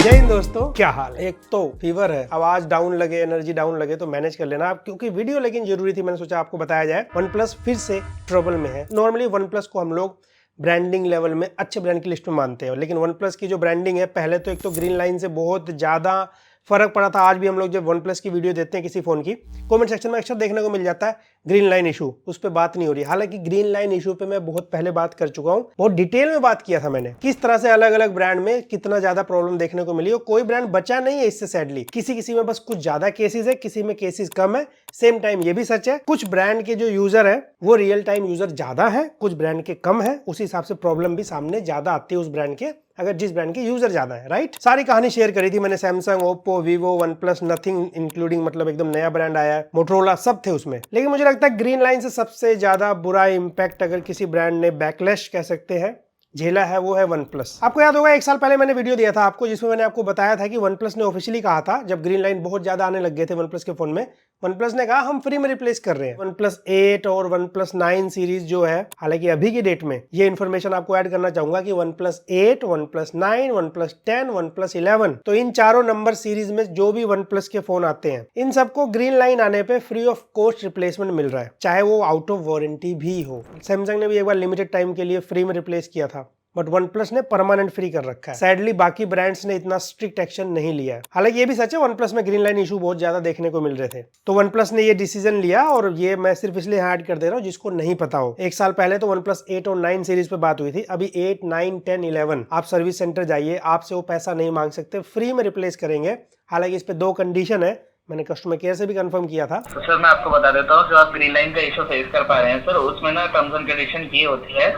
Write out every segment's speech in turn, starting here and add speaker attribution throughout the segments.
Speaker 1: जय हिंद दोस्तों, क्या हाल है। एक तो फीवर है, आवाज डाउन लगे, एनर्जी डाउन लगे तो मैनेज कर लेना आप, क्योंकि वीडियो लेकिन जरूरी थी। मैंने सोचा आपको बताया जाए। OnePlus फिर से ट्रबल में है। नॉर्मली OnePlus को हम लोग ब्रांडिंग लेवल में अच्छे ब्रांड की लिस्ट में मानते हैं, लेकिन OnePlus की जो ब्रांडिंग है, पहले तो एक तो ग्रीन लाइन से बहुत ज्यादा फर्क पड़ा था। आज भी हम लोग जब OnePlus की वीडियो देते हैं किसी फोन की, कमेंट सेक्शन में अक्सर देखने को मिल जाता है ग्रीन लाइन इशू, उस पर बात नहीं हो रही। हालांकि ग्रीन लाइन इशू पे मैं बहुत पहले बात कर चुका हूं, बहुत डिटेल में बात किया था मैंने, किस तरह से अलग अलग ब्रांड में कितना ज्यादा प्रॉब्लम देखने को मिली। और कोई ब्रांड बचा नहीं है इससे सैडली। किसी में बस कुछ ज्यादा केसेस है, किसी में केसेस कम है। सेम टाइम ये भी सच है, कुछ ब्रांड के जो यूजर है वो रियल टाइम यूजर ज्यादा है, कुछ ब्रांड के कम है। उस हिसाब से प्रॉब्लम भी सामने ज्यादा आती है उस ब्रांड के, अगर जिस ब्रांड के यूजर ज्यादा है। राइट, सारी कहानी शेयर करी थी मैंने। Samsung, Oppo, Vivo, OnePlus, nothing including, मतलब एकदम नया ब्रांड आया है, मोटरोला, सब थे उसमें। लेकिन मुझे लगता है ग्रीन लाइन से सबसे ज्यादा बुरा इंपैक्ट अगर किसी ब्रांड ने बैकलैश कह सकते हैं झेला है, वो है OnePlus। आपको याद होगा एक साल पहले मैंने वीडियो दिया था आपको, जिसमें मैंने आपको बताया था कि OnePlus ने ऑफिशियली कहा था, जब ग्रीन लाइन बहुत ज्यादा आने लग गए थे OnePlus के फोन में, OnePlus ने कहा हम फ्री में रिप्लेस कर रहे हैं। OnePlus 8 और OnePlus 9 सीरीज जो है, हालांकि अभी की डेट में ये इन्फॉर्मेशन आपको ऐड करना चाहूंगा कि OnePlus 8, OnePlus 9, OnePlus 10, OnePlus 11, तो इन चारों नंबर सीरीज में जो भी OnePlus के फोन आते हैं, इन सबको ग्रीन लाइन आने पे फ्री ऑफ कॉस्ट रिप्लेसमेंट मिल रहा है, चाहे वो आउट ऑफ वारंटी भी हो। सैमसंग ने भी एक बार लिमिटेड टाइम के लिए फ्री में रिप्लेस किया था, बट OnePlus ने परमानेंट फ्री कर रखा है। सैडली बाकी ब्रांड्स ने इतना स्ट्रिक्ट एक्शन नहीं लिया है। हालांकि ये भी सच है OnePlus में ग्रीन लाइन इशू बहुत ज्यादा देखने को मिल रहे थे, तो OnePlus ने ये डिसीजन लिया, और ये मैं सिर्फ इसलिए ऐड कर दे रहा हूँ जिसको नहीं पता हो। एक साल पहले तो OnePlus 8 और 9 सीरीज पे बात हुई थी, अभी 8, 9, 10, 11 आप सर्विस सेंटर जाइए, आपसे वो पैसा नहीं मांग सकते, फ्री में रिप्लेस करेंगे। हालांकि इस पे 2 कंडीशन है, मैंने कस्टमर केयर से भी कंफर्म किया था।
Speaker 2: तो सर मैं आपको बता देता हूँ, जो आप ग्रीन लाइन का इशू फेस कर पा रहे हैं सर, उसमें ना टर्म्स एंड कंडीशन ये होती है,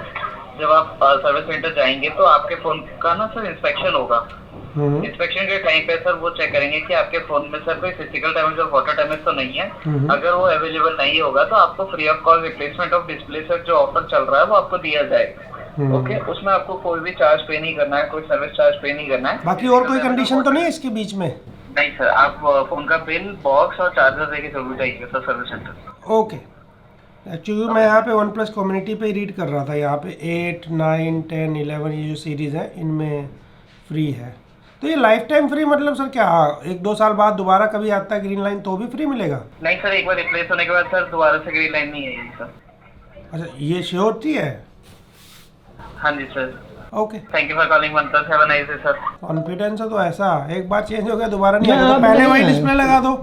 Speaker 2: जब आप सर्विस सेंटर जाएंगे तो आपके फोन का ना सर इंस्पेक्शन होगा। इंस्पेक्शन के टाइम पे सर वो चेक करेंगे कि आपके फोन में सर कोई फिजिकल डैमेज और वाटर डैमेज तो नहीं है। अगर वो अवेलेबल नहीं होगा तो आपको free of cost replacement of display sir जो ऑफर चल रहा है वो आपको दिया जाएगा। ओके, उसमें आपको कोई भी चार्ज पे नहीं करना है, कोई सर्विस चार्ज पे नहीं करना है।
Speaker 1: बाकी और कोई कंडीशन तो नहीं है इसके बीच में?
Speaker 2: नहीं सर, आप फोन का बिल, बॉक्स और चार्जर देके जरूर जाइए sir service centre.
Speaker 1: Okay, actually मैं यहाँ पे OnePlus कम्युनिटी पे रीड कर रहा था, यहाँ पे 8, 9, 10, 11 ये जो सीरीज़ है इनमें फ्री है। तो ये लाइफ टाइम फ्री मतलब सर क्या 1-2 साल बाद दोबारा कभी आता है ग्रीन लाइन तो भी फ्री मिलेगा?
Speaker 2: नहीं सर, एक बार रिप्लेस होने के बाद सर दोबारा से ग्रीन लाइन नहीं आएगी सर।
Speaker 1: अच्छा, ये श्योरिटी है?
Speaker 2: हाँ जी sir.
Speaker 1: Okay,
Speaker 2: thank you for calling OnePlus, have a nice day sir.
Speaker 1: Confidence है तो ऐसा, एक बार चेंज हो गया दोबारा नहीं आएगा, तो पहले वही डिस्प्ले लगा दो,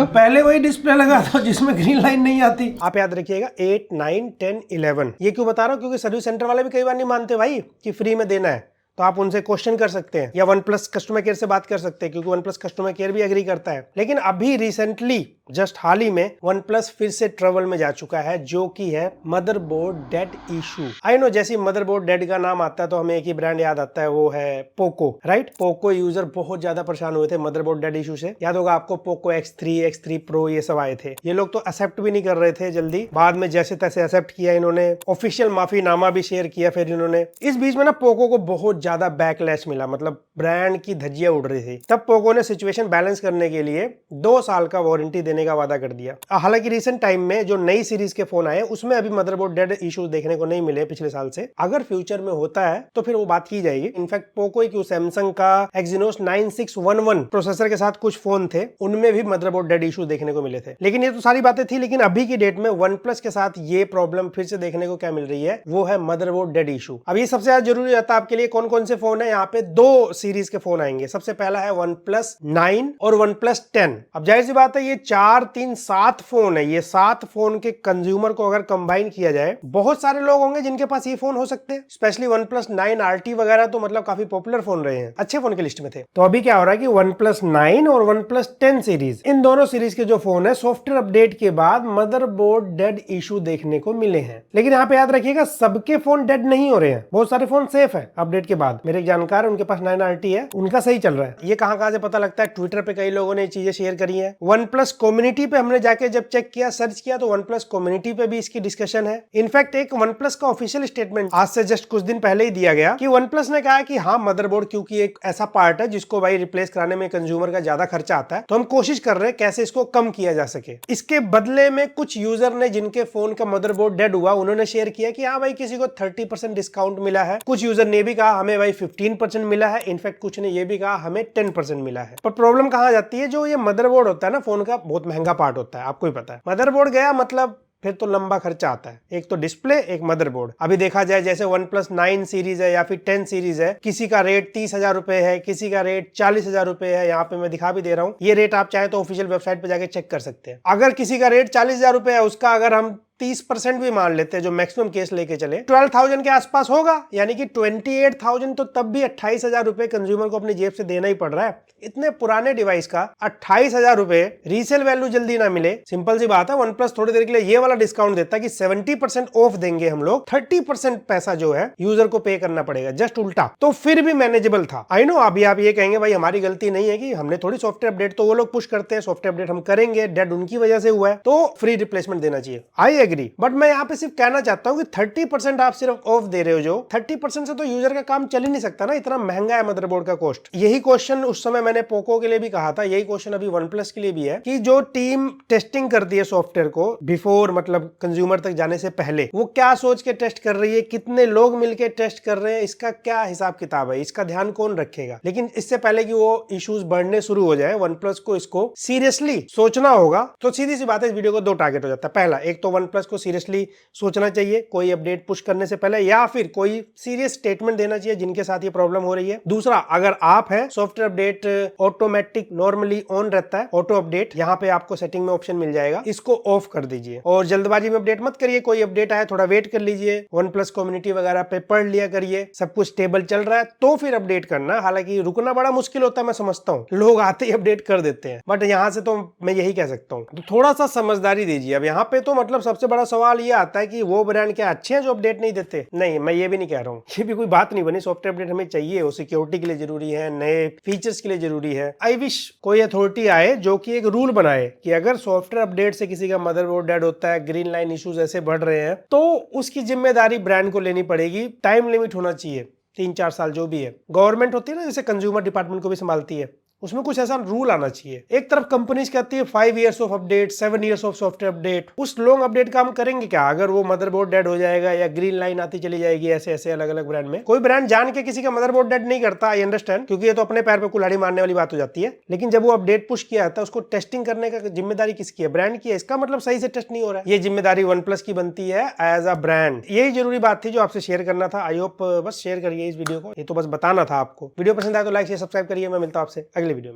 Speaker 1: पहले वही डिस्प्ले लगा दो जिसमें ग्रीन लाइन नहीं आती। आप याद रखिएगा 8, 9, 10, 11। ये क्यों बता रहा हूँ, क्योंकि सर्विस सेंटर वाले भी कई बार नहीं मानते भाई कि फ्री में देना है, तो आप उनसे क्वेश्चन कर सकते हैं या OnePlus कस्टमर केयर से बात कर सकते हैं, क्योंकि OnePlus कस्टमर केयर भी एग्री करता है। लेकिन अभी रिसेंटली जस्ट हाल ही में OnePlus फिर से ट्रबल में जा चुका है, जो कि है motherboard dead issue. I know, जैसे मदरबोर्ड डेड का नाम आता है तो हमें एक ही ब्रांड याद आता है, वो है पोको। राइट, पोको यूजर बहुत ज्यादा परेशान हुए थे मदरबोर्ड डेड इशू से। याद होगा आपको पोको X3, X3 Pro ये सब आए थे। ये लोग तो एक्सेप्ट भी नहीं कर रहे थे जल्दी, बाद में जैसे तैसे एक्सेप्ट किया इन्होंने, ऑफिशियल माफीनामा भी शेयर किया फिर इन्होंने। इस बीच में ना पोको को बहुत ज्यादा बैकलैश मिला, मतलब ब्रांड की धज्जियां उड़ रही थी। तब पोको ने सिचुएशन बैलेंस करने के लिए 2 साल का वारंटी देने का वादा कर दिया। हालांकि रिसेंट टाइम में जो नई सीरीज के फोन आए उसमें अभी मदरबोर्ड डेड इश्यूज देखने को नहीं मिले पिछले साल से। अगर फ्यूचर में होता है तो फिर वो बात की जाएगी। इनफैक्ट पोको ही क्यों, सैमसंग का Exynos 9611 प्रोसेसर के साथ कुछ फोन थे, उनमें भी मदरबोर्ड डेड इशू देखने को मिले थे। लेकिन ये तो सारी बातें थी, लेकिन अभी की डेट में OnePlus के साथ ये प्रॉब्लम फिर से देखने को क्या मिल रही है, वो है मदरबोर्ड डेड इशू। अब ये सबसे ज्यादा जरूरी रहता है आपके लिए कौन कौन से फोन है। यहाँ पे 2 सीरीज के फोन आएंगे। सबसे पहला है OnePlus 9 और OnePlus 10। अब जाहिर सी बात है ये 4, 3, 7 फोन है। ये 7 फोन के कंज्यूमर को अगर कंबाइन किया जाए, बहुत सारे लोग होंगे जिनके पास ये फोन हो सकते हैं। स्पेशली OnePlus 9 RT वगैरह तो मतलब काफी पॉपुलर फोन रहे हैं, अच्छे फोन की लिस्ट में थे। तो अभी क्या हो रहा है कि OnePlus 9 और OnePlus 10 सीरीज, इन दोनों सीरीज के जो फोन है, सॉफ्टवेयर अपडेट के बाद मदरबोर्ड डेड इशू देखने को मिले हैं। लेकिन यहाँ पे याद रखिएगा सबके फोन डेड नहीं हो रहे हैं, बहुत सारे फोन सेफ है अपडेट के बाद। मेरे एक जानकार है, उनके पास 9 RT है, उनका सही चल रहा है। ये कहां से पता लगता है, ट्विटर पे कई लोगों ने चीजें शेयर करी है। OnePlus कम्युनिटी पे हमने जाके जब चेक किया, सर्च किया, तो OnePlus कम्युनिटी पे भी इसकी डिस्कशन है। इनफैक्ट एक OnePlus का ऑफिशियल स्टेटमेंट आज से जस्ट कुछ दिन पहले ही दिया गया कि OnePlus ने कहा कि हाँ, मदरबोर्ड क्योंकि एक ऐसा पार्ट है जिसको भाई रिप्लेस कराने में कंज्यूमर का ज्यादा खर्चा आता है, तो हम कोशिश कर रहे हैं कैसे इसको कम किया जा सके। इसके बदले में कुछ यूजर ने, जिनके फोन का मदरबोर्ड डेड हुआ, उन्होंने शेयर किया कि हाँ भाई किसी को 30% डिस्काउंट मिला है। कुछ यूजर ने भी कहा हमें भाई 15% मिला है। इनफैक्ट इफेक्ट कुछ नहीं, ये भी कहा हमें 10% मिला है। पर प्रॉब्लम कहाँ जाती है, जो ये मदरबोर्ड होता है ना फोन का, बहुत महंगा पार्ट होता है, आपको ही पता है। मदरबोर्ड गया मतलब फिर तो लंबा खर्चा आता है, एक तो डिस्प्ले, एक मदरबोर्ड। अभी देखा जाए जैसे OnePlus 9 सीरीज है या फिर 10 सीरीज है, किसी का रेट 30,000 रुपए है, किसी का रेट 40,000 रुपए है। यहाँ पे मैं दिखा भी दे रहा हूँ, ये रेट आप चाहे तो ऑफिशियल वेबसाइट पे जाके चेक कर सकते हैं। अगर किसी का रेट 40,000 रुपए है, उसका अगर हम 30% भी मान लेते हैं, जो मैक्सिमम केस लेके चले, 12,000 के आसपास होगा, यानी कि 28,000। तो तब भी 28,000 रुपए कंज्यूमर को अपनी जेब से देना ही पड़ रहा है। इतने पुराने डिवाइस का 28,000 रुपए रीसेल वैल्यू जल्दी ना मिले, सिंपल सी बात है। OnePlus थोड़ी देर के लिए ये वाला डिस्काउंट देता है कि 70% ऑफ देंगे हम लोग, 30% पैसा जो है यूजर को पे करना पड़ेगा, जस्ट उल्टा। तो फिर भी मैनेजेबल था। आई नो अभी आप ये कहेंगे भाई हमारी गलती नहीं है कि हमने थोड़ी सॉफ्टवेयर अपडेट, तो वो लोग पुश करते हैं, सॉफ्टवेयर अपडेट हम करेंगे, डेड उनकी वजह से हुआ है, तो फ्री रिप्लेसमेंट देना चाहिए। आई एग्री, बट मैं यहाँ पे सिर्फ कहना चाहता हूँ कि 30% आप सिर्फ ऑफ दे रहे हो, जो 30% से तो यूजर का काम चल ही नहीं सकता ना, इतना महंगा है मदरबोर्ड का कॉस्ट। यही क्वेश्चन उस समय मैंने पोको के लिए भी कहा था, यही क्वेश्चन अभी OnePlus के लिए भी है कि जो टीम टेस्टिंग करती है सॉफ्टवेयर को बिफोर, मतलब कंज्यूमर तक जाने से पहले, वो क्या सोच के टेस्ट कर रही है, कितने लोग मिलकर टेस्ट कर रहे हैं, इसका क्या हिसाब किताब है, इसका ध्यान कौन रखेगा। लेकिन इससे पहले कि वो इश्यूज बढ़ने शुरू हो जाए, OnePlus को इसको सीरियसली सोचना होगा। तो सीधी सी बात है, इस वीडियो को दो टारगेट हो जाता है। पहला, एक तो OnePlus को सीरियसली सोचना चाहिए कोई अपडेट पुश करने से पहले, या फिर कोई सीरियस स्टेटमेंट देना चाहिए जिनके साथ ये प्रॉब्लम हो रही है। दूसरा, अगर आप है software update automatic normally on रहता है, ऑटो अपडेट, यहाँ पे आपको सेटिंग में ऑप्शन मिल जाएगा, इसको ऑफ कर दीजिए। और जल्दबाजी में अपडेट मत करिए, कोई अपडेट आए थोड़ा वेट कर लीजिए, OnePlus कम्युनिटी वगैरह पे पढ़ लिया करिए, सब कुछ स्टेबल चल रहा है तो फिर अपडेट करना। हालांकि रुकना बड़ा मुश्किल होता है, मैं समझता हूँ, लोग आते ही अपडेट कर देते हैं, बट यहाँ से तो मैं यही कह सकता हूँ, तो थोड़ा सा समझदारी दीजिए। अब यहाँ पे तो मतलब सबसे बड़ा सवाल ये आता है कि वो ब्रांड क्या अच्छे हैं जो अपडेट नहीं देते। नहीं, मैं ये भी नहीं कह रहा हूँ, ये भी कोई बात नहीं बनी, सॉफ्टवेयर अपडेट हमें चाहिए, वो सिक्योरिटी के लिए जरूरी है, नए फीचर्स के लिए जरूरी है। आई विश कोई अथॉरिटी आए जो कि एक रूल बनाए कि अगर सॉफ्टवेयर अपडेट से किसी का मदरबोर्ड डेड होता है, ग्रीन लाइन इश्यूज ऐसे बढ़ रहे हैं, तो उसकी जिम्मेदारी ब्रांड को लेनी पड़ेगी। टाइम लिमिट होना चाहिए, 3-4 साल जो भी है। गवर्नमेंट होती है ना, जैसे कंज्यूमर डिपार्टमेंट को भी संभालती है, उसमें कुछ ऐसा रूल आना चाहिए। एक तरफ कंपनीज कहती है 5 years of update, 7 years of software update, उस लॉन्ग अपडेट का हम करेंगे क्या अगर वो मदरबोर्ड डेड हो जाएगा या ग्रीन लाइन आती चली जाएगी, ऐसे ऐसे अलग अलग ब्रांड में। कोई ब्रांड जान के किसी का मदरबोर्ड डेड नहीं करता, आई अंडरस्टैंड, क्योंकि ये तो अपने पैर पे कुल्हाड़ी मारने वाली बात हो जाती है। लेकिन जब वो अपडेट पुश किया जाता है, उसको टेस्टिंग करने का जिम्मेदारी किसकी है? ब्रांड की है। इसका मतलब सही से टेस्ट नहीं हो रहा है, ये जिम्मेदारी OnePlus की बनती है एज अ ब्रांड। यही जरूरी बात थी जो आपसे शेयर करना था। आई होप बस शेयर करिए इस वीडियो को, ये तो बस बताना था आपको। वीडियो पसंद आया तो लाइक शेयर सब्सक्राइब करिए। मैं मिलता हूं आपसे अगले वीडियो में।